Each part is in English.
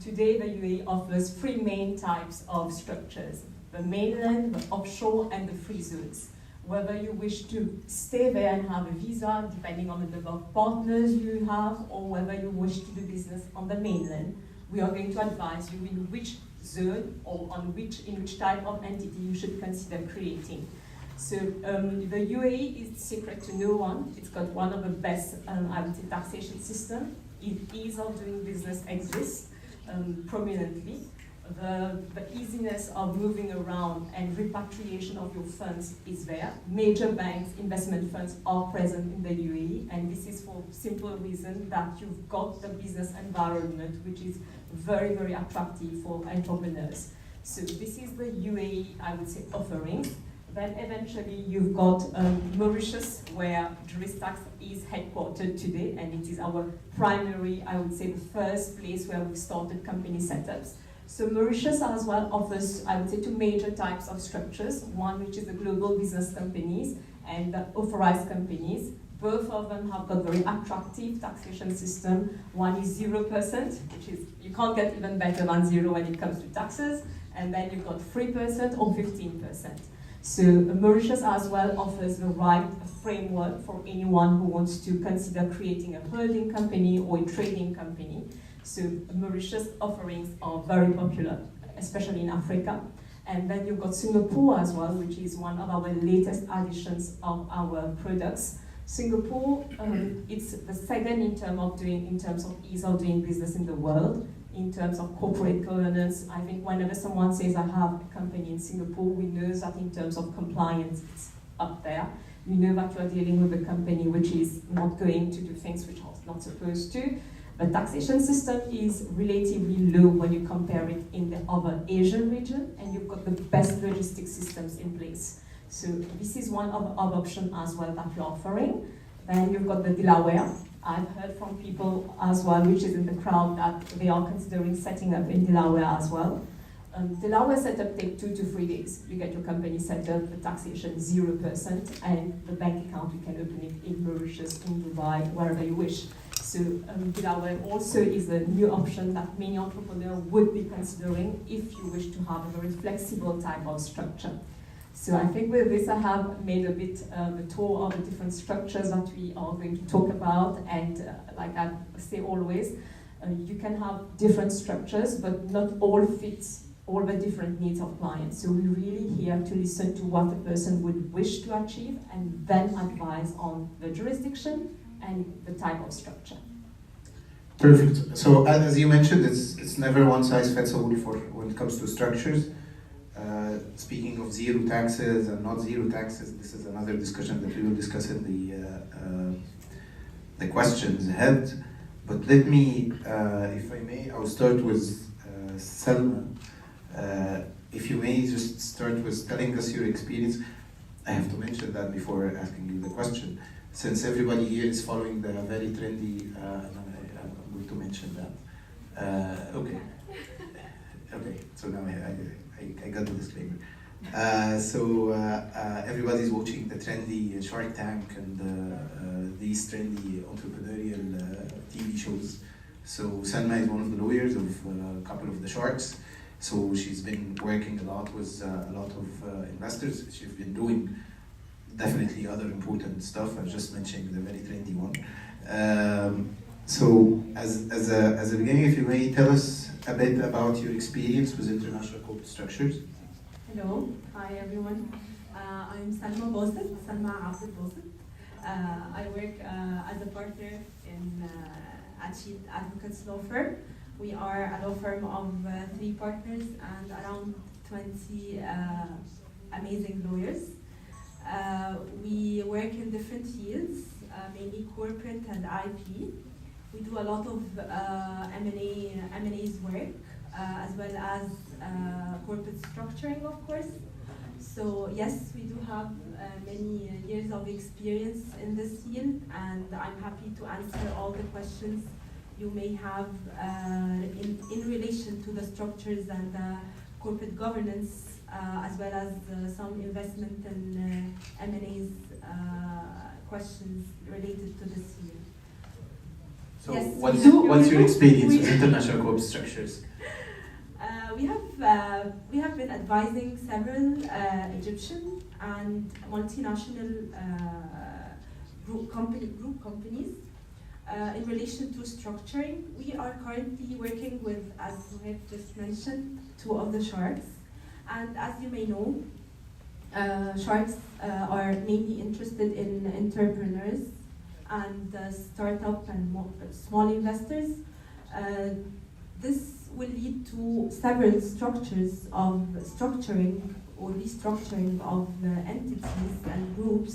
today the UAE offers three main types of structures: the mainland, the offshore, and the free zones. Whether you wish to stay there and have a visa, depending on the number of partners you have, or whether you wish to do business on the mainland, we are going to advise you in which zone or in which type of entity you should consider creating. So the UAE is secret to no one. It's got one of the best, I would say, taxation system. Ease of doing business exists prominently. The easiness of moving around and repatriation of your funds is there. Major banks, investment funds are present in the UAE, and this is for simple reason that you've got the business environment, which is very, very attractive for entrepreneurs. So this is the UAE, I would say, offerings. Then eventually you've got Mauritius, where JurisTax is headquartered today, and it is our primary, I would say, the first place where we've started company setups. So Mauritius as well offers, I would say, two major types of structures. One which is the global business companies and the authorized companies. Both of them have got very attractive taxation system. One is 0%, which is, you can't get even better than zero when it comes to taxes. And then you've got 3% or 15%. So Mauritius as well offers the right framework for anyone who wants to consider creating a holding company or a trading company. So Mauritius offerings are very popular, especially in Africa. And then you've got Singapore as well, which is one of our latest additions of our products. Singapore, it's the second in terms of ease of doing business in the world. In terms of corporate governance, I think whenever someone says I have a company in Singapore, we know that in terms of compliance, it's up there. We know that you are dealing with a company which is not going to do things which are not supposed to. The taxation system is relatively low when you compare it in the other Asian region, and you've got the best logistic systems in place. So this is one of the options as well that we're offering. Then you've got the Delaware. I've heard from people as well, which is in the crowd, that they are considering setting up in Delaware as well. Delaware setup takes 2 to 3 days. You get your company set up, the taxation 0%, and the bank account, you can open it in Mauritius, in Dubai, wherever you wish. So Delaware also is a new option that many entrepreneurs would be considering if you wish to have a very flexible type of structure. So I think with this I have made a bit a tour of the different structures that we are going to talk about, and like I say always, you can have different structures, but not all fits all the different needs of clients. So we're really here to listen to what the person would wish to achieve and then advise on the jurisdiction and the type of structure. Perfect. So as you mentioned, it's never one size fits all for when it comes to structures. Speaking of zero taxes and not zero taxes, this is another discussion that we will discuss in the questions ahead. But let me, if I may, I'll start with Salma. If you may just start with telling us your experience. I have to mention that before asking you the question. Since everybody here is following the very trendy, I'm going to mention that. Okay, so now I got the disclaimer. So everybody's watching the trendy Shark Tank and these trendy entrepreneurial TV shows. So Salma is one of the lawyers of a couple of the sharks. So she's been working a lot with a lot of investors. She's been doing definitely other important stuff. I'm just mentioning the very trendy one. So as a beginning, if you may tell us a bit about your experience with international corporate structures. Hello, hi everyone. I'm Salma Basset. I work as a partner in Achid Advocates Law Firm. We are a law firm of 3 partners and around 20 amazing lawyers. We work in different fields, mainly corporate and IP. We do a lot of M&A's work, as well as corporate structuring, of course. So yes, we do have many years of experience in this field, and I'm happy to answer all the questions you may have in relation to the structures and the corporate governance, as well as some investment and M&A's questions related to this field. So Yes, what's, we do. what's your experience We- with international co-op structures? We have been advising several Egyptian and multinational group companies in relation to structuring. We are currently working with, as Mohab just mentioned, two of the sharks. And as you may know, sharks are mainly interested in entrepreneurs and startup and small investors. This will lead to several structures of structuring or restructuring of entities and groups,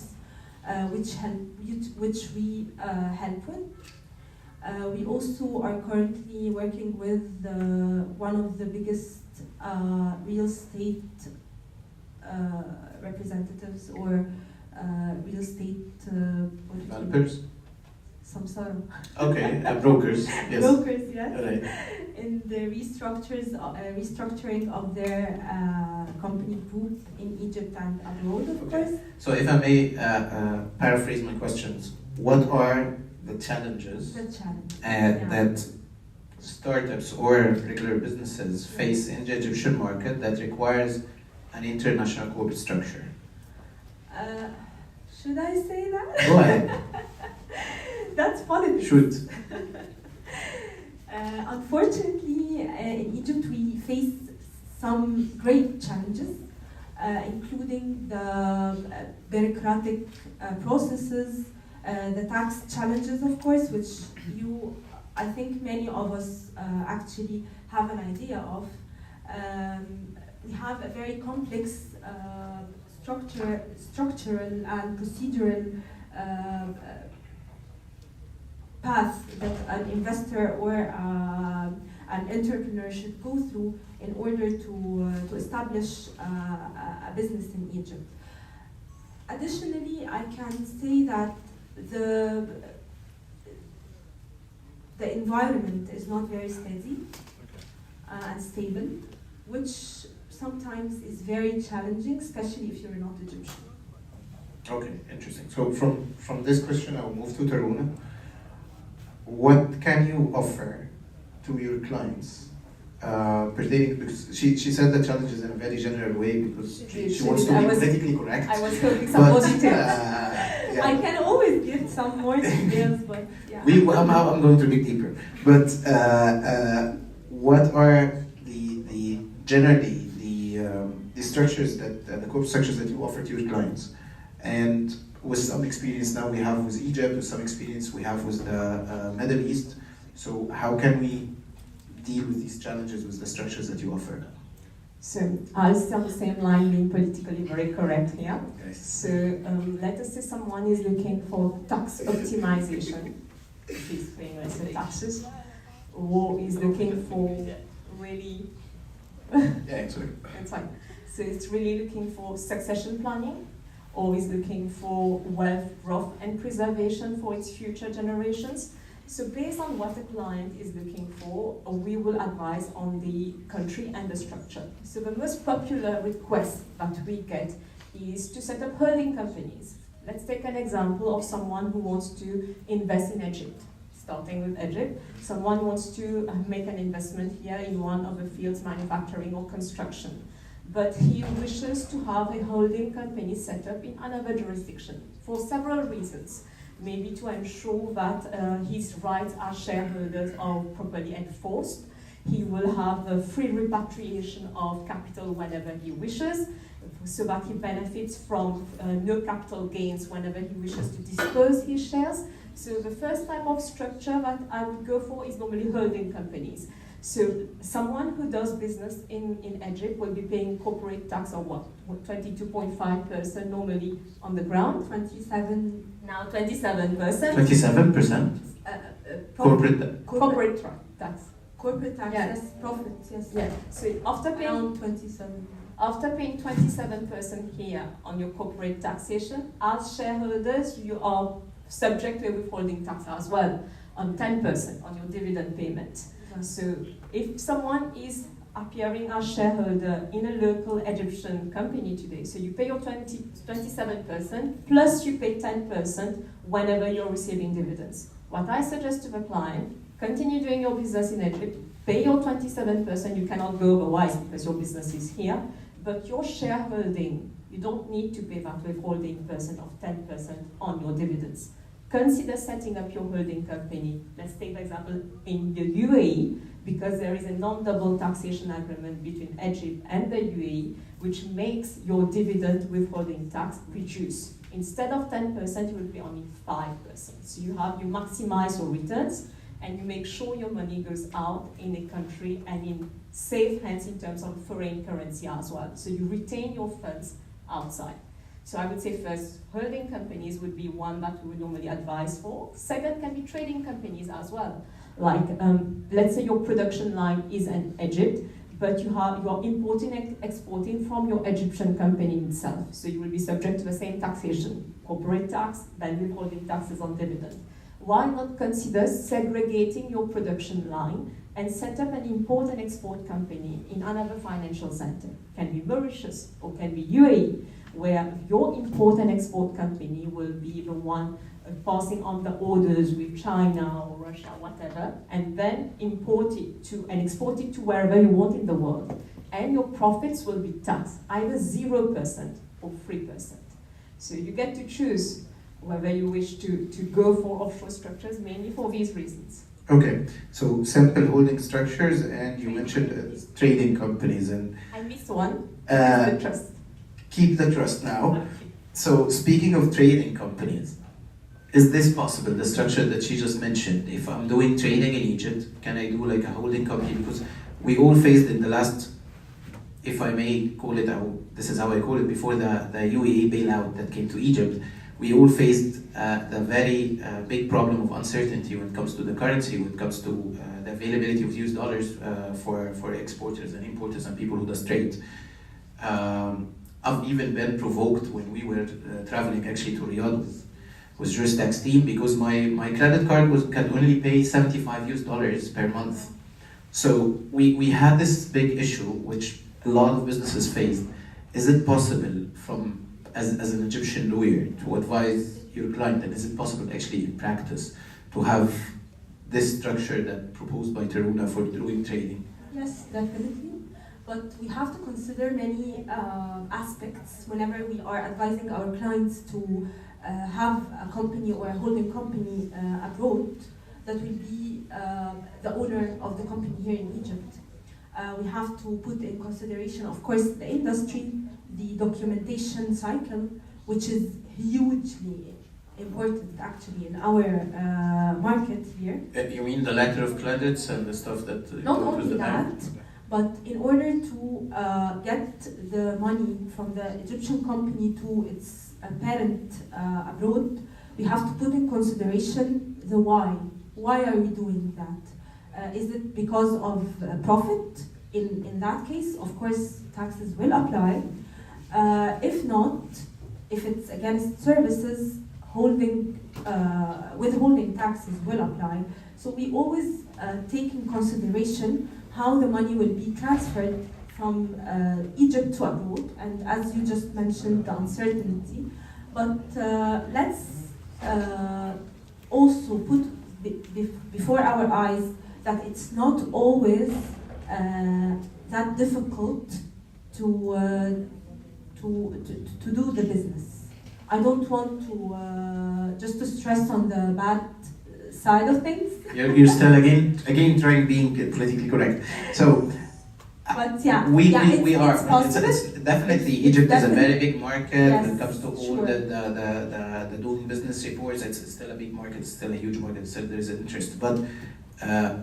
which we help with. We also are currently working with one of the biggest real estate representatives or real estate Developers? some sort of Okay, brokers, yes. brokers, yes. Right. In the restructuring of their company group in Egypt and abroad, of Okay. course. So if I may paraphrase my questions, what are the challenges The challenge. that startups or regular businesses face in the Egyptian market that requires an international corporate structure? Should I say that? Go ahead. That's politics. Shoot. Unfortunately, in Egypt we face some great challenges, including the bureaucratic processes, the tax challenges, of course, which I think many of us actually have an idea of. We have a very complex structural and procedural path that an investor or an entrepreneur should go through in order to establish a business in Egypt. Additionally, I can say that the environment is not very steady and stable, which sometimes is very challenging, especially if you're not Egyptian. Okay, interesting. So from this question, I will move to Taroonah. What can you offer to your clients pertaining, because she said the challenges in a very general way because she wants to be politically correct. I was hoping some more details. Yeah. I can always give some more details, but yeah. I'm going to dig deeper. But what are generally the structures the corporate structures that you offer to your clients? And with some experience now we have with Egypt, with some experience we have with the Middle East. So how can we deal with these challenges with the structures that you offer? So I'll stay on the same line, being politically very correct here. Okay. So let us say someone is looking for tax optimization, if he's paying lesser taxes, or is looking for really... Yeah, sorry. It's fine. So it's really looking for succession planning, or is looking for wealth growth and preservation for its future generations. So based on what the client is looking for, we will advise on the country and the structure. So the most popular request that we get is to set up holding companies. Let's take an example of someone who wants to invest in Egypt. Starting with Egypt, someone wants to make an investment here in one of the fields, manufacturing or construction. But he wishes to have a holding company set up in another jurisdiction for several reasons. Maybe to ensure that his rights as shareholders are properly enforced. He will have a free repatriation of capital whenever he wishes, so that he benefits from no capital gains whenever he wishes to dispose his shares. So the first type of structure that I would go for is normally holding companies. So someone who does business in Egypt will be paying corporate tax of what? 22.5% normally on the ground, 27%. 27%? Corporate tax. Corporate tax, Yes. yes, profits, yes. Yeah. So after paying Around 27. After paying 27% here on your corporate taxation, as shareholders, you are subject to a withholding tax as well, on 10% on your dividend payment. So if someone is appearing as shareholder in a local Egyptian company today, so you pay your 27%, plus you pay 10% whenever you're receiving dividends. What I suggest to the client, continue doing your business in Egypt, pay your 27%, you cannot go otherwise because your business is here, but your shareholding, you don't need to pay that withholding percent of 10% on your dividends. Consider setting up your holding company. Let's take the example in the UAE, because there is a non-double taxation agreement between Egypt and the UAE, which makes your dividend withholding tax reduce. Instead of 10%, it will be only 5%. So you maximize your returns, and you make sure your money goes out in a country and in safe hands in terms of foreign currency as well. So you retain your funds outside. So I would say first, holding companies would be one that we would normally advise for. Second can be trading companies as well. Like, let's say your production line is in Egypt, but you are importing and exporting from your Egyptian company itself. So you will be subject to the same taxation, corporate tax, then withholding taxes on dividend. Why not consider segregating your production line and set up an import and export company in another financial center? Can be Mauritius or can be UAE, where your import and export company will be the one passing on the orders with China or Russia, whatever, and then import it to and export it to wherever you want in the world. And your profits will be taxed, either 0% or 3%. So you get to choose whether you wish to go for offshore structures, mainly for these reasons. Okay, so simple holding structures, and you mentioned trading companies. And I missed one, the trust. Keep the trust now. So speaking of trading companies, is this possible, the structure that she just mentioned? If I'm doing trading in Egypt, can I do like a holding company? Because we all faced in the last, if I may call it, this is how I call it, before the UAE bailout that came to Egypt, we all faced the very big problem of uncertainty when it comes to the currency, when it comes to the availability of US dollars for exporters and importers and people who does trade. I've even been provoked when we were traveling actually to Riyadh with JurisTax team, because my credit card can only pay $75 per month. So we had this big issue which a lot of businesses faced. Is it possible as an Egyptian lawyer to advise your client, and is it possible actually in practice to have this structure that proposed by Taroonah for doing trading? Yes, definitely. But we have to consider many aspects whenever we are advising our clients to have a company or a holding company abroad that will be the owner of the company here in Egypt. We have to put in consideration, of course, the industry, the documentation cycle, which is hugely important actually in our market here. You mean the letter of credits and the stuff that... Not only that, but in order to get the money from the Egyptian company to its parent abroad, we have to put in consideration the why. Why are we doing that? Is it because of profit? In that case, of course, taxes will apply. If not, if it's against services, withholding taxes will apply. So we always take in consideration how the money will be transferred from Egypt to abroad, and as you just mentioned, the uncertainty. But let's also put before our eyes that it's not always that difficult to do the business. I don't want to just to stress on the bad side of things. You're still again trying being politically correct. So, but yeah, we are. It's possible. It's definitely Egypt is a very big market. Yes, when it comes to all sure. the doing business reports. It's still a big market. It's still a huge market. Still there is an interest. But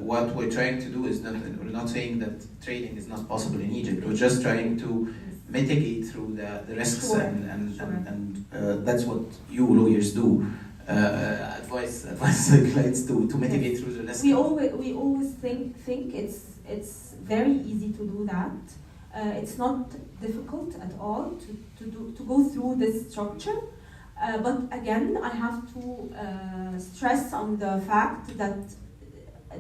what we're trying to do is we're not saying that trading is not possible in Egypt. We're just trying to mitigate through the risks, sure. and that's what you lawyers do. Advise the clients to mitigate through the risks. We always think it's very easy to do that. It's not difficult at all to go through this structure. But again, I have to stress on the fact that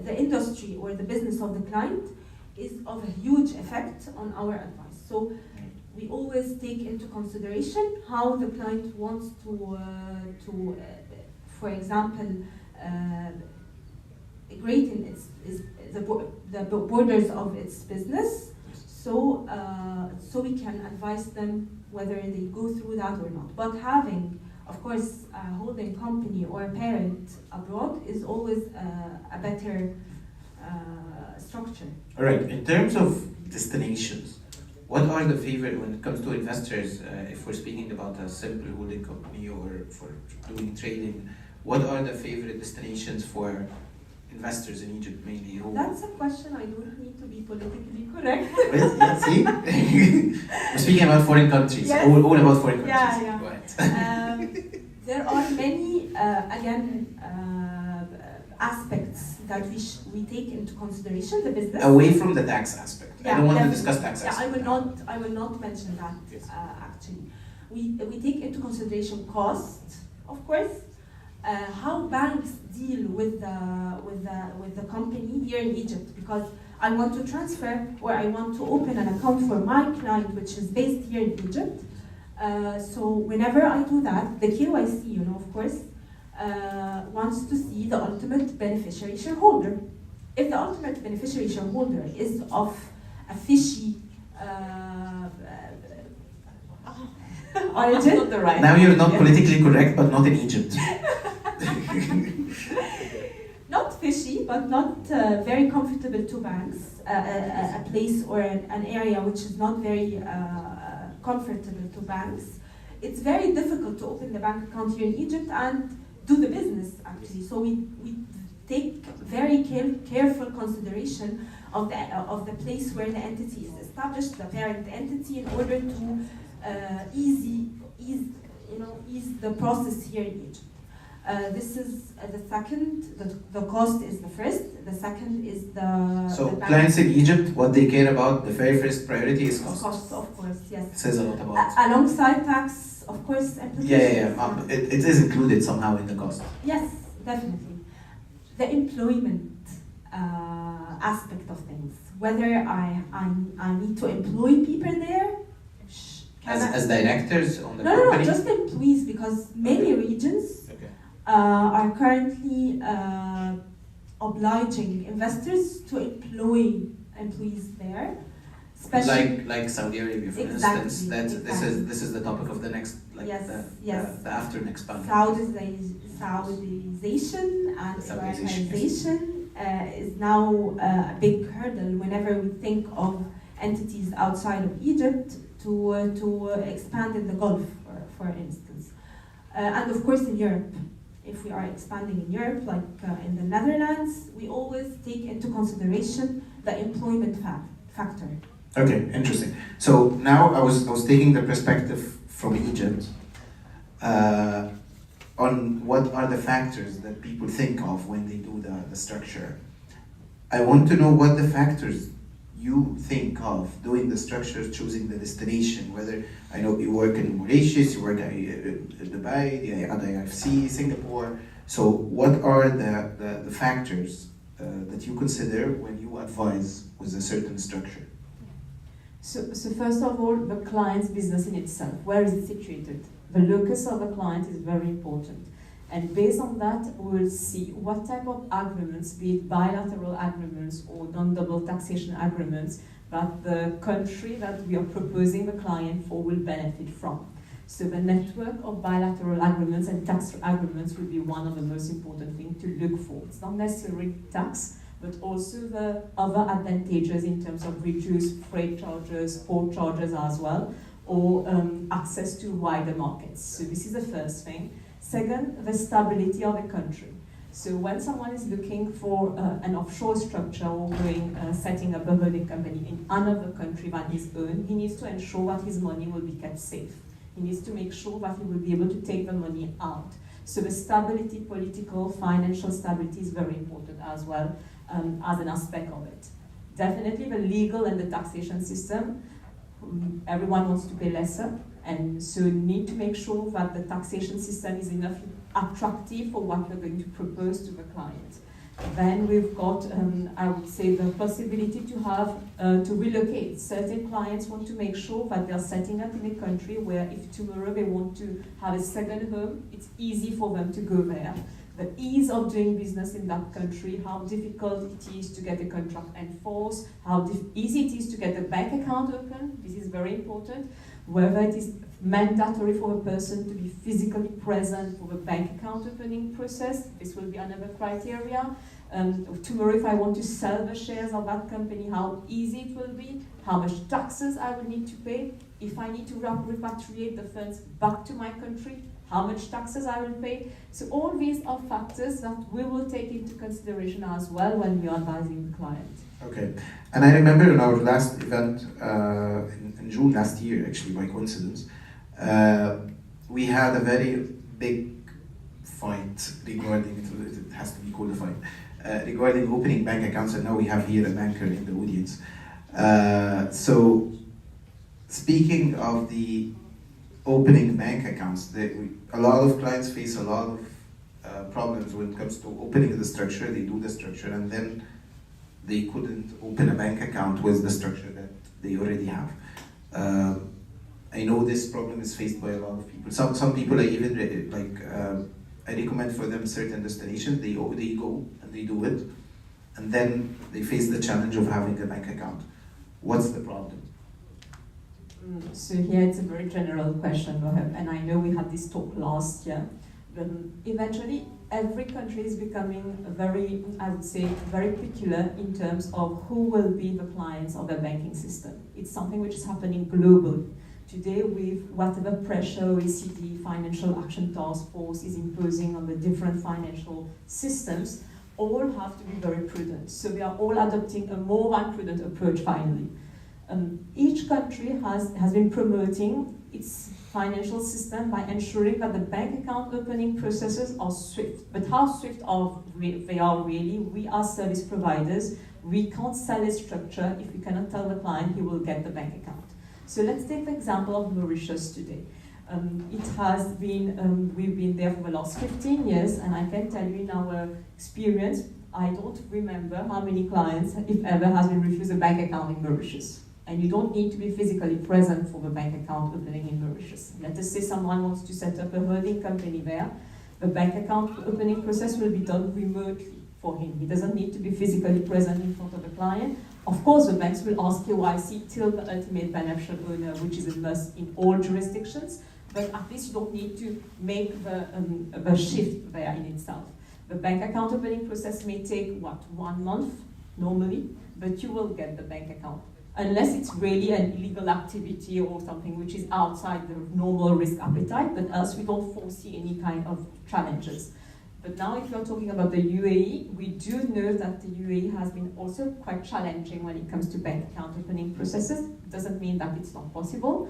the industry or the business of the client is of a huge effect on our advice. So we always take into consideration how the client wants to for example, great in the borders of its business, so we can advise them whether they go through that or not. But having, of course, a holding company or a parent abroad is always a better structure. All right, in terms of destinations, what are the favorite, when it comes to investors, if we're speaking about a simple holding company or for doing trading, what are the favorite destinations for investors in Egypt mainly? That's a question I don't need to be politically correct. Well, yeah, see? We're speaking about foreign countries, yes. all about foreign countries. Yeah, yeah. Go ahead. There are many, aspects that we take into consideration, the business. Away from the tax aspect. Yeah, I don't want definitely. to discuss tax aspect. I will not mention that, yes. Actually. We take into consideration cost, of course, how banks deal with the company here in Egypt, because I want to transfer or I want to open an account for my client which is based here in Egypt. So whenever I do that, the KYC, of course, wants to see the ultimate beneficiary shareholder. If the ultimate beneficiary shareholder is of a fishy origin, Not the right. Now you're not politically correct, but not in Egypt. not fishy, but not very comfortable to banks, a place or an area which is not very comfortable to banks. It's very difficult to open the bank account here in Egypt and do the business, actually. So we take very careful consideration of the place where the entity is established, the parent entity, in order to ease the process here in Egypt. This is the second. The cost is the first. The second is the. So the bank. clients in Egypt, what they care about, the very first priority is cost. Cost, of course, yes. It says a lot about. Alongside tax, of course, implications. Yeah. It is included somehow in the cost. Yes, definitely. The employment aspect of things. Whether I need to employ people there. As directors on the No, company? just employees, because many regions are currently obliging investors to employ employees there. Especially Like Saudi Arabia, for exactly, instance. This is the topic of the next, the after next panel. Saudization and Americanization is now a big hurdle whenever we think of entities outside of Egypt to expand in the Gulf, for instance. And of course in Europe. If we are expanding in Europe, like in the Netherlands, we always take into consideration the employment factor. Okay, interesting. So now I was taking the perspective from Egypt on what are the factors that people think of when they do the structure. I want to know what the factors you think of doing the structure, choosing the destination, whether I know you work in Mauritius, you work in Dubai, the IFC, Singapore. So what are the factors that you consider when you advise with a certain structure? So first of all, the client's business in itself, where is it situated? The locus of the client is very important. And based on that, we'll see what type of agreements, be it bilateral agreements or non-double taxation agreements, that the country that we are proposing the client for will benefit from. So the network of bilateral agreements and tax agreements will be one of the most important things to look for. It's not necessarily tax, but also the other advantages in terms of reduced freight charges, port charges as well, or access to wider markets. So this is the first thing. Second, the stability of the country. So when someone is looking for an offshore structure or setting up a holding company in another country than his own, he needs to ensure that his money will be kept safe. He needs to make sure that he will be able to take the money out. So the stability, political, financial stability is very important as well as an aspect of it. Definitely the legal and the taxation system, everyone wants to pay lesser, and so you need to make sure that the taxation system is enough attractive for what you're going to propose to the client. Then we've got, I would say, the possibility to have to relocate. Certain clients want to make sure that they're setting up in a country where if tomorrow they want to have a second home, it's easy for them to go there. the ease of doing business in that country, how difficult it is to get a contract enforced, how easy it is to get a bank account open, this is very important, whether it is mandatory for a person to be physically present for the bank account opening process, this will be another criteria. Tomorrow, if I want to sell the shares of that company, how easy it will be, how much taxes I will need to pay, if I need to repatriate the funds back to my country, how much taxes I will pay. So all these are factors that we will take into consideration as well when we are advising the client. Okay, and I remember in our last event in June last year, actually by coincidence, we had a very big fight regarding, it has to be called a fight, regarding opening bank accounts, and now we have here a banker in the audience. So, speaking of the opening bank accounts, a lot of clients face a lot of problems when it comes to opening the structure. They do the structure and then they couldn't open a bank account with the structure that they already have. I know this problem is faced by a lot of people. Some people I even I recommend for them certain destinations. They go and they do it, and then they face the challenge of having a bank account. What's the problem? So here it's a very general question, Mohab, and I know we had this talk last year. Eventually, every country is becoming very, I would say, very peculiar in terms of who will be the clients of their banking system. It's something which is happening globally. Today, with whatever pressure OECD Financial Action Task Force is imposing on the different financial systems, all have to be very prudent. So we are all adopting a more prudent approach finally. Each country has been promoting its financial system by ensuring that the bank account opening processes are swift. But how swift they are really? We are service providers. We can't sell a structure if we cannot tell the client he will get the bank account. So let's take the example of Mauritius today. It has been, we've been there for the last 15 years, and I can tell you in our experience, I don't remember how many clients, if ever, has been refused a bank account in Mauritius. And you don't need to be physically present for the bank account opening in Mauritius. Let us say someone wants to set up a holding company there. The bank account opening process will be done remotely for him. He doesn't need to be physically present in front of the client. Of course, the banks will ask KYC till the ultimate beneficial owner, which is a must in all jurisdictions, but at least you don't need to make the shift there in itself. The bank account opening process may take, 1 month normally, but you will get the bank account. Unless it's really an illegal activity or something which is outside the normal risk appetite, but else we don't foresee any kind of challenges. But now if you're talking about the UAE, we do know that the UAE has been also quite challenging when it comes to bank account opening processes. It doesn't mean that it's not possible.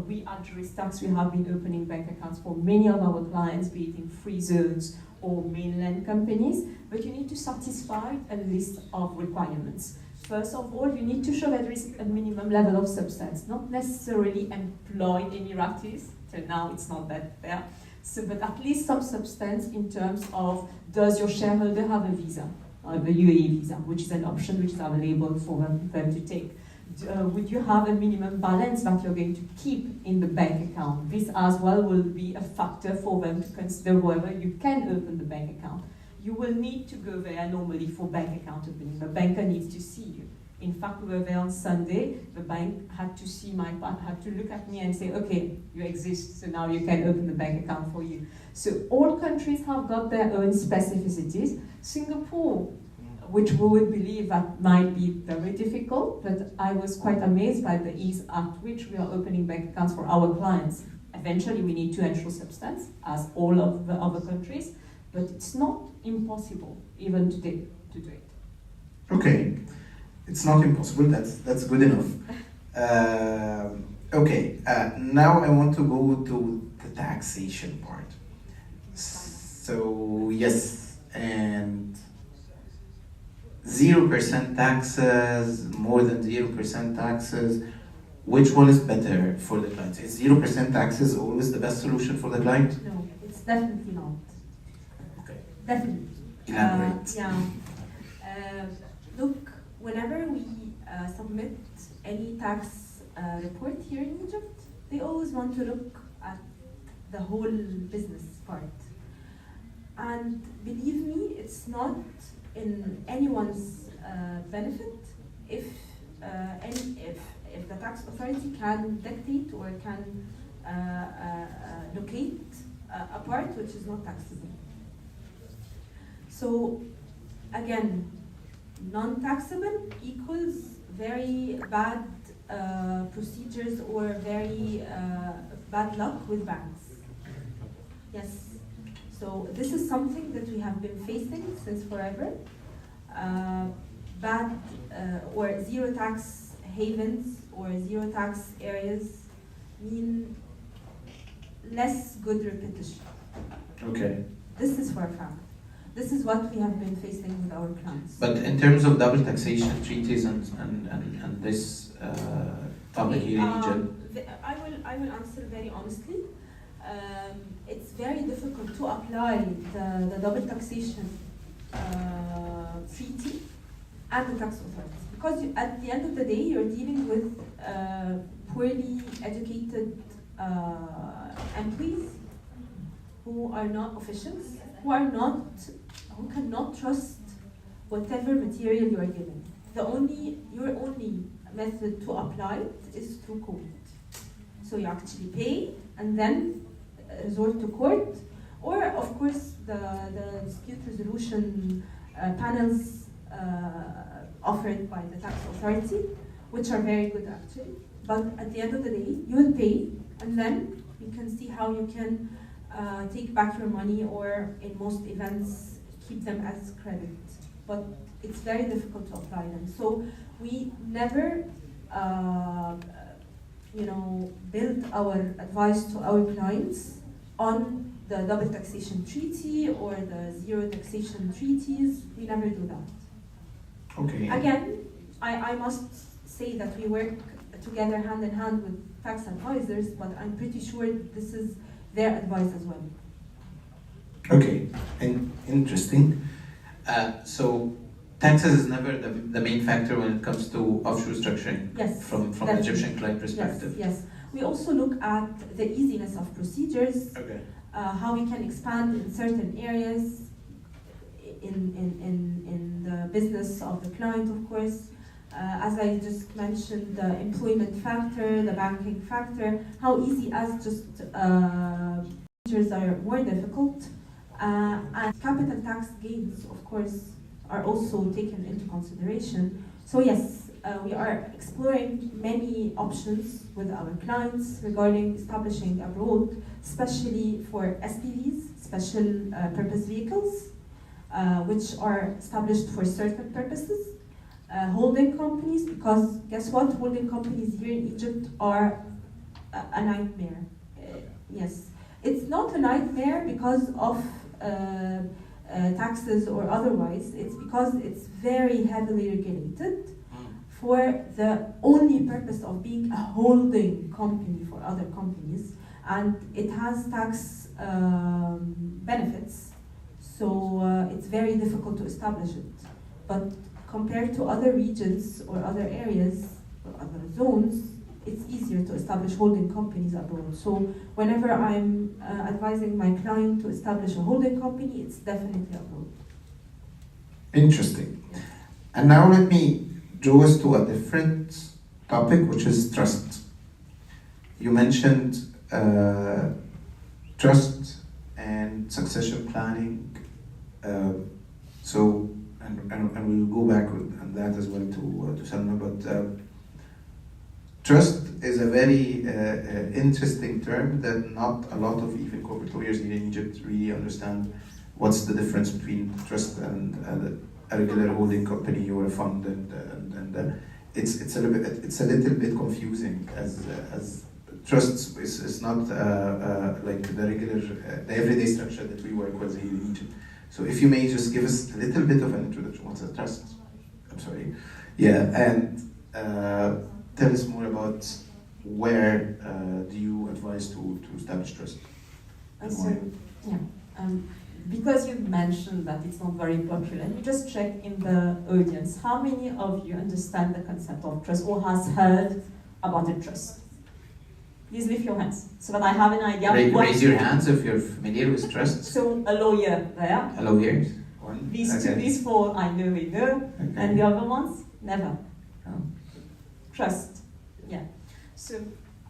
We at JurisTax, we have been opening bank accounts for many of our clients, be it in free zones or mainland companies, but you need to satisfy a list of requirements. First of all, you need to show that there is a minimum level of substance, not necessarily employed Emiratis, till now it's not that there, so, but at least some substance in terms of, does your shareholder have a visa, the UAE visa, which is an option which is available for them to take. Would you have a minimum balance that you're going to keep in the bank account? This as well will be a factor for them to consider whether you can open the bank account. You will need to go there normally for bank account opening. The banker needs to see you. In fact, we were there on Sunday. The bank had to see had to look at me and say, okay, you exist, so now you can open the bank account for you. So all countries have got their own specificities. Singapore, which we would believe that might be very difficult, but I was quite amazed by the ease at which we are opening bank accounts for our clients. Eventually, we need to ensure substance, as all of the other countries, but it's not impossible, even today, to do it. Okay, it's not impossible, that's good enough. Okay, now I want to go to the taxation part. So, yes, and 0% taxes, more than 0% taxes, which one is better for the client? Is 0% taxes always the best solution for the client? No, it's definitely not. Okay. Definitely. Elaborate. Look, whenever we submit any tax report here in Egypt, they always want to look at the whole business part. And believe me, it's not in anyone's benefit if the tax authority can dictate or can locate a part which is not taxable. So again, non-taxable equals very bad procedures or very bad luck with banks. Yes. So this is something that we have been facing since forever. Bad or zero tax havens or zero tax areas mean less good repetition. Okay. This is for a fact. This is what we have been facing with our clients. But in terms of double taxation treaties and this topic here in Egypt, I will answer very honestly. It's very difficult to apply the double taxation treaty and the tax authorities because at the end of the day you're dealing with poorly educated employees who are not officials, who cannot trust whatever material you are given. Your only method to apply it is through court. So you actually pay and then resort to court, or of course the dispute resolution panels offered by the tax authority, which are very good actually. But at the end of the day, you will pay, and then you can see how you can take back your money, or in most events, keep them as credit. But it's very difficult to apply them. So we never build our advice to our clients on the double taxation treaty or the zero taxation treaties. We never do that. okay. Again, I must say that we work together hand in hand with tax advisors, but I'm pretty sure this is their advice as well. Okay, interesting. So taxes is never the main factor when it comes to offshore structuring. Yes, from the Egyptian client perspective. Yes. We also look at the easiness of procedures. Okay. How we can expand in certain areas in the business of the client, of course. As I just mentioned, the employment factor, the banking factor, how easy as just procedures are more difficult. And capital tax gains, of course, are also taken into consideration. So yes, we are exploring many options with our clients regarding establishing abroad, especially for SPVs, special purpose vehicles, which are established for certain purposes. Holding companies, because guess what? Holding companies here in Egypt are a nightmare. Yes, it's not a nightmare because of taxes or otherwise. It's because it's very heavily regulated for the only purpose of being a holding company for other companies, and it has tax benefits. So it's very difficult to establish it. But compared to other regions or other areas or other zones, it's easier to establish holding companies abroad. So whenever I'm advising my client to establish a holding company, it's definitely abroad. Interesting. And now let me draw us to a different topic, which is trust. You mentioned trust and succession planning. And we'll go back on that as well to Salma, but trust is a very interesting term that not a lot of even corporate lawyers here in Egypt really understand what's the difference between trust and a regular holding company or a fund, and it's a little bit confusing as trust is not like the regular the everyday structure that we work with here in Egypt. So if you may just give us a little bit of an introduction, what's a trust? I'm sorry. Yeah, and tell us more about where do you advise to establish trust? Because you've mentioned that it's not very popular, let me just check in the audience. How many of you understand the concept of trust or has heard about a trust? Please lift your hands so that I have an idea. Raise your hands if you're familiar with trust. So a lawyer there. A lawyer. One. These okay. two, these four, I know, okay. and the other ones, never. Oh. Trust, yeah. So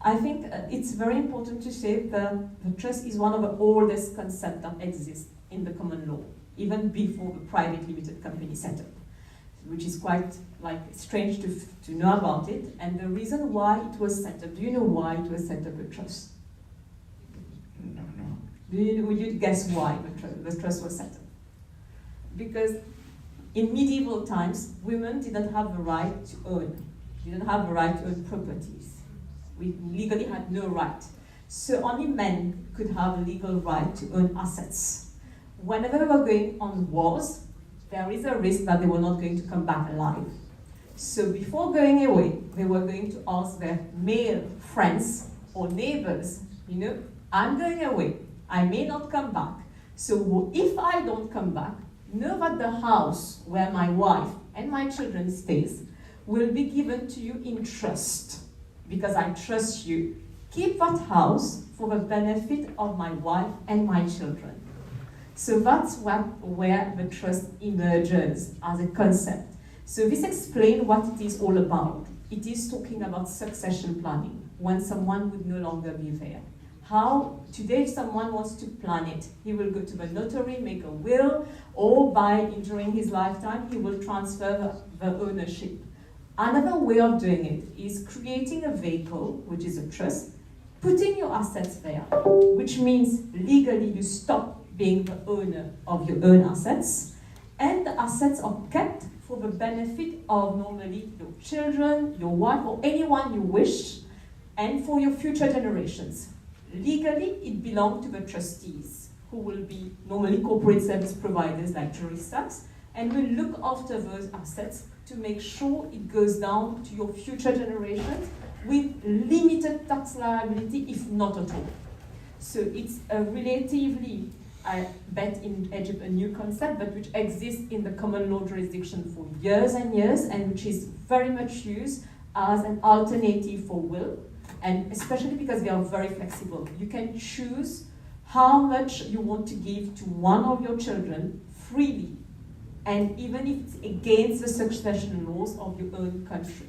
I think it's very important to say that the trust is one of the oldest concepts that exists in the common law, even before the private limited company setup, which is quite strange to know about it. And the reason why it was set up, do you know why it was set up, a trust? No. Would you guess why the trust was set up? Because in medieval times, women didn't have the right to own, didn't have the right to own properties. We legally had no right. So only men could have a legal right to own assets. Whenever they were going on wars, there is a risk that they were not going to come back alive. So before going away, they were going to ask their male friends or neighbors, I'm going away, I may not come back. So if I don't come back, know that the house where my wife and my children stays will be given to you in trust, because I trust you. Keep that house for the benefit of my wife and my children. So that's where the trust emerges as a concept. So this explains what it is all about. It is talking about succession planning, when someone would no longer be there. How today, if someone wants to plan it, he will go to the notary, make a will, or during his lifetime, he will transfer the ownership. Another way of doing it is creating a vehicle, which is a trust, putting your assets there, which means legally you stop being the owner of your own assets, and the assets are kept for the benefit of normally your children, your wife, or anyone you wish, and for your future generations. Legally, it belongs to the trustees, who will be normally corporate service providers like JurisTax, and will look after those assets to make sure it goes down to your future generations with limited tax liability, if not at all. So it's a relatively, I bet in Egypt, a new concept, but which exists in the common law jurisdiction for years and years, and which is very much used as an alternative for will, and especially because they are very flexible. You can choose how much you want to give to one of your children freely, and even if it's against the succession laws of your own country.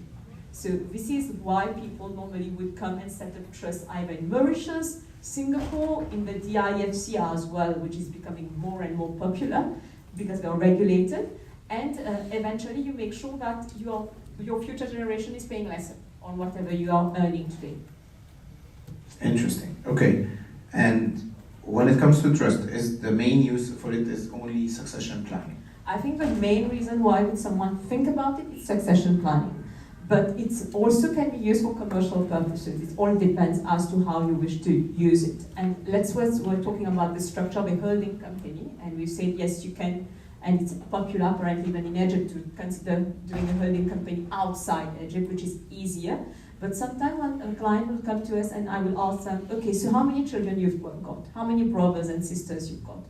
So this is why people normally would come and set up trusts either in Mauritius, Singapore, in the DIFC as well, which is becoming more and more popular because they are regulated, and eventually you make sure that your future generation is paying less on whatever you are earning today. Interesting. Okay. And when it comes to trust, is the main use for it is only succession planning? I think the main reason why would someone think about it is succession planning. But it also can be used for commercial purposes. It all depends as to how you wish to use it. And we're talking about the structure of a holding company, and we've said yes, you can, and it's popular apparently even in Egypt to consider doing a holding company outside Egypt, which is easier. But sometimes when a client will come to us and I will ask them, okay, so how many children you've got? How many brothers and sisters you've got?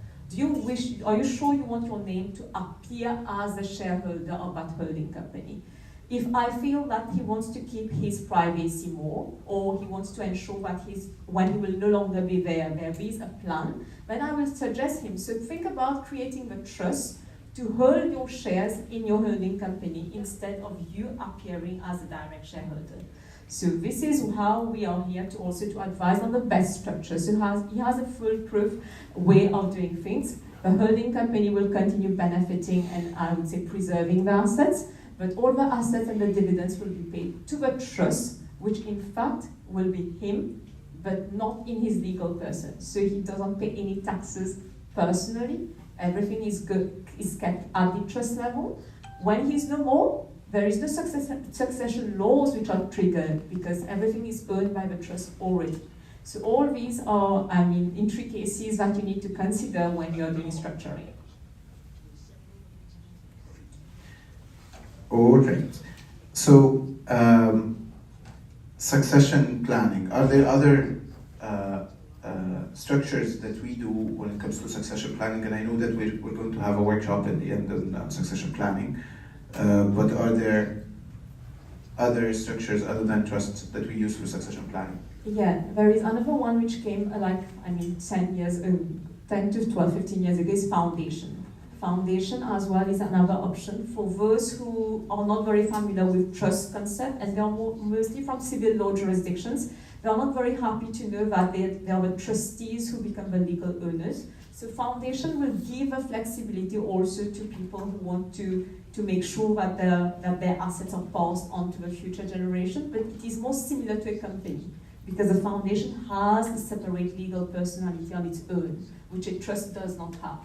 Are you sure you want your name to appear as a shareholder of that holding company? If I feel that he wants to keep his privacy more, or he wants to ensure that when he will no longer be there is a plan, then I will suggest him. So think about creating the trust to hold your shares in your holding company instead of you appearing as a direct shareholder. So this is how we are here to advise on the best structure. So he has a foolproof way of doing things. The holding company will continue benefiting and I would say preserving the assets, but all the assets and the dividends will be paid to the trust, which in fact will be him, but not in his legal person. So he doesn't pay any taxes personally. Everything is kept at the trust level. When he's no more, there is no succession laws which are triggered because everything is owned by the trust already. So all these are, intricacies that you need to consider when you are doing structuring. All right. So, succession planning. Are there other structures that we do when it comes to succession planning? And I know that we're going to have a workshop at the end on succession planning. But are there other structures other than trusts that we use for succession planning? Yeah, there is another one which came 10 years ago, 10 to 12, 15 years ago, is foundation. Foundation as well is another option for those who are not very familiar with trust concept, and they are mostly from civil law jurisdictions. They are not very happy to know that they are the trustees who become the legal owners. So foundation will give a flexibility also to people who want to make sure that their assets are passed on to the future generation, but it is more similar to a company, because the foundation has a separate legal personality on its own, which a trust does not have,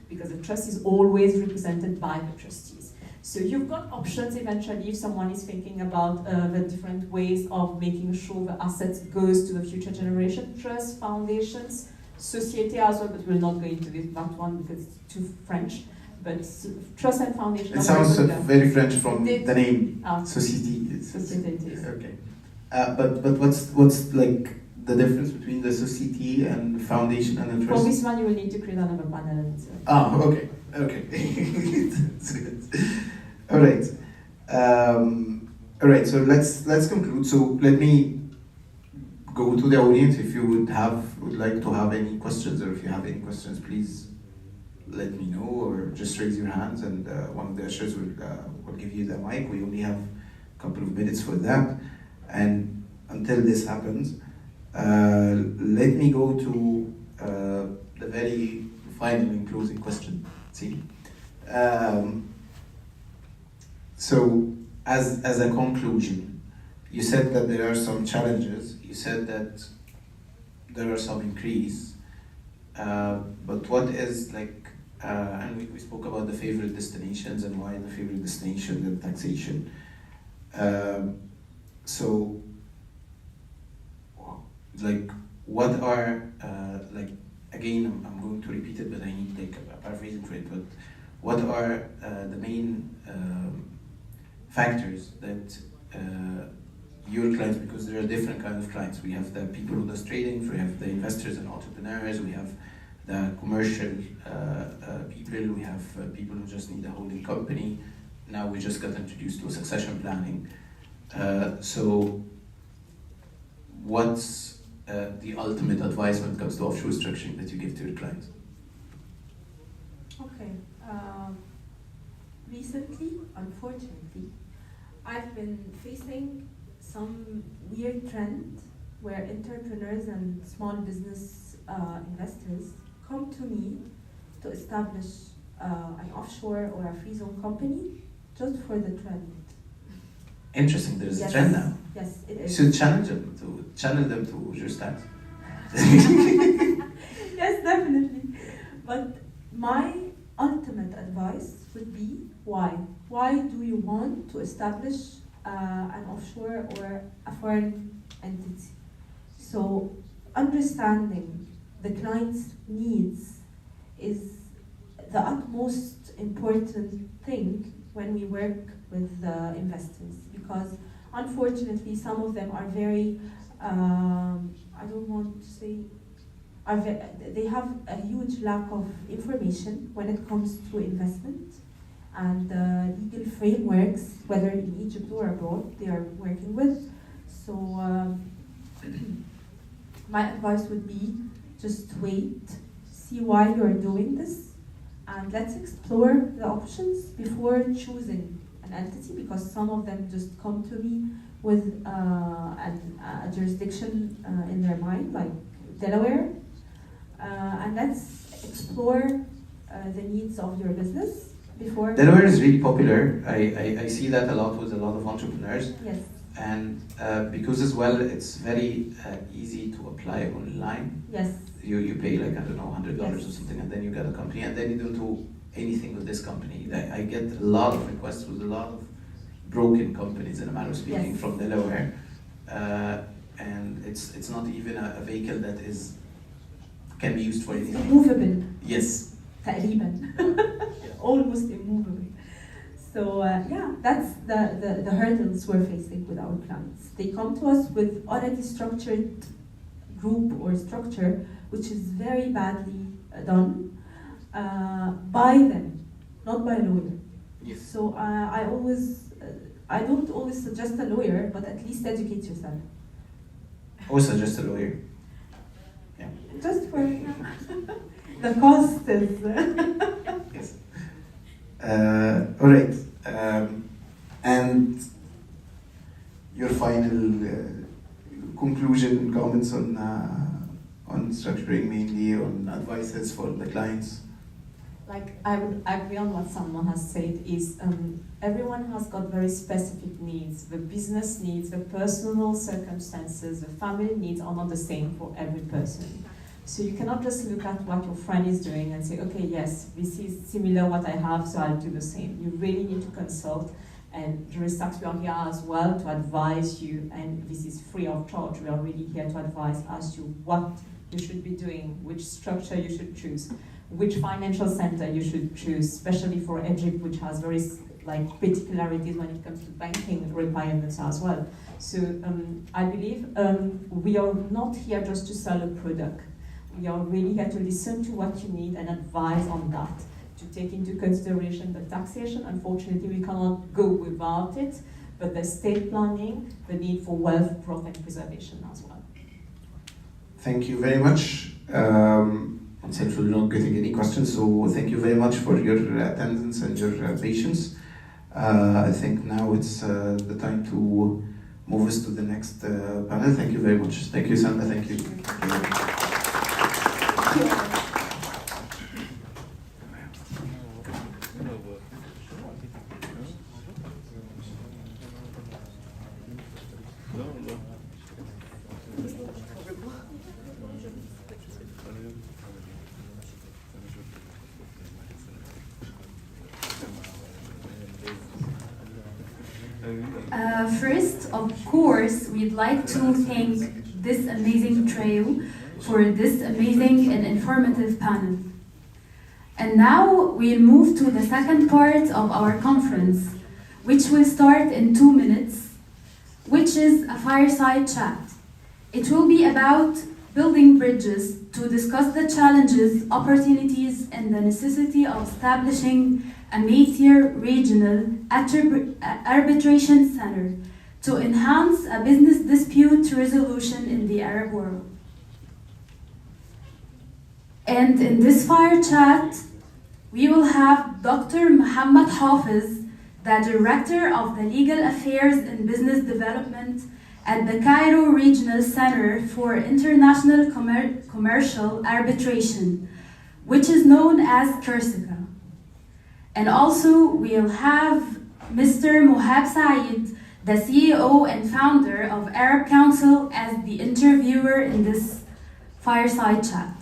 because a trust is always represented by the trustees. So you've got options eventually if someone is thinking about the different ways of making sure the assets goes to the future generation. Trust, foundations, société as well, but we'll not go into that one because it's too French. But trust and foundation. It sounds very French from the name, société. Société it is. Okay. But what's like the difference between the society and the foundation and the trust? For this one, you will need to create another panel. Okay. That's good. All right. All right. So let's conclude. So let me go to the audience. If you would like to have any questions, or if you have any questions, please let me know, or just raise your hands, and one of the ushers will give you the mic. We only have a couple of minutes for that, and until this happens, let me go to the very final and closing question. See, so as a conclusion, you said that there are some challenges. You said that there are some increase, but what is and we spoke about the favorite destinations and why the favorite destination and taxation. So, what are again? I'm going to repeat it, but I need a paraphrasing for it. But what are the main factors that your clients, because there are different kinds of clients. We have the people who does trading, we have the investors and entrepreneurs, we have the commercial people, we have people who just need a holding company. Now we just got introduced to succession planning. So what's the ultimate advice when it comes to offshore structuring that you give to your clients? Okay. Recently, unfortunately, I've been facing some weird trend where entrepreneurs and small business investors come to me to establish an offshore or a free zone company just for the trend. Interesting, there's a trend now. Yes, it is. You should channel them to JurisTax. Yes, definitely. But my ultimate advice would be why? Why do you want to establish an offshore or a foreign entity? So understanding the client's needs is the utmost important thing when we work with investors, because unfortunately some of them are very, I don't want to say, they have a huge lack of information when it comes to investment and legal frameworks, whether in Egypt or abroad, they are working with. So my advice would be just wait, see why you're doing this, and let's explore the options before choosing an entity, because some of them just come to me with a jurisdiction in their mind, like Delaware, and let's explore the needs of your business before. Delaware is really popular. I see that a lot with a lot of entrepreneurs. Yes. And because as well, it's very easy to apply online. Yes. You pay like, I don't know, $100 Yes. or something, and then you get a company, and then you don't do anything with this company. I get a lot of requests with a lot of broken companies, in a matter of speaking, Yes. from Delaware. And it's not even a vehicle that can be used for anything. Immovable. Yes. تقريبا. Almost immovable. So yeah, that's the hurdles we're facing with our clients. They come to us with already structured group or structure, which is very badly done by them, not by a lawyer. Yes. So I always I don't always suggest a lawyer, but at least educate yourself. Or suggest a lawyer. Yeah. Just for the cost is. Yes. All right. And your final conclusion, comments on structuring, mainly on advices for the clients. Like, I would agree on what Salma has said, is everyone has got very specific needs. The business needs, the personal circumstances, the family needs are not the same for every person. So you cannot just look at what your friend is doing and say, okay, yes, this is similar what I have, so I'll do the same. You really need to consult, and JurisTax, we are here as well to advise you, and this is free of charge. We are really here to advise as to what you should be doing, which structure you should choose, which financial center you should choose, especially for Egypt, which has very particularities when it comes to banking requirements as well. So I believe we are not here just to sell a product. We are really here to listen to what you need and advise on that, to take into consideration the taxation. Unfortunately, we cannot go without it, but the estate planning, the need for wealth growth and preservation as well. Thank you very much. Since we're not getting any questions, so thank you very much for your attendance and your patience. I think now it's the time to move us to the next panel. Thank you very much. Thank you, Salma. Thank you. First, of course, we'd like to thank this amazing trio for this amazing and informative panel. And now we'll move to the second part of our conference, which will start in 2 minutes, which is a fireside chat. It will be about building bridges to discuss the challenges, opportunities, and the necessity of establishing a major regional arbitration center to enhance a business dispute resolution in the Arab world. And in this fire chat, we will have Dr. Muhammad Hafiz, the Director of the Legal Affairs and Business Development at the Cairo Regional Center for International Commercial Arbitration, which is known as Corsica. And also, we'll have Mr. Mohab Saeed, the CEO and founder of Arab Counsel, as the interviewer in this fireside chat.